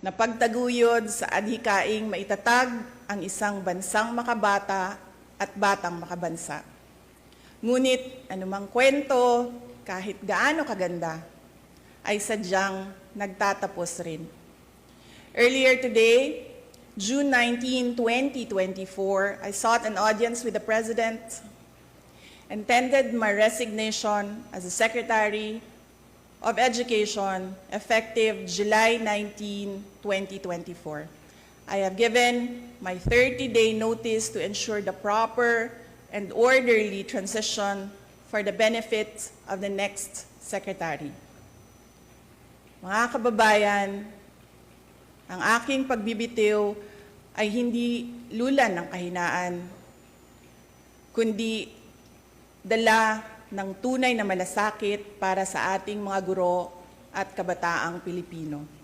na pagtaguyod sa adhikaing maitatag ang isang bansang makabata at batang makabansa. Ngunit anumang kwento, kahit gaano kaganda, ay sadyang nagtatapos rin. Earlier today, June 19, 2024, I sought an audience with the President and tendered my resignation as the Secretary of Education effective July 19, 2024. I have given my 30-day notice to ensure the proper and orderly transition for the benefit of the next Secretary. Mga kababayan, ang aking pagbibitiw ay hindi lulan ng kahinaan, kundi dala ng tunay na malasakit para sa ating mga guro at kabataang Pilipino.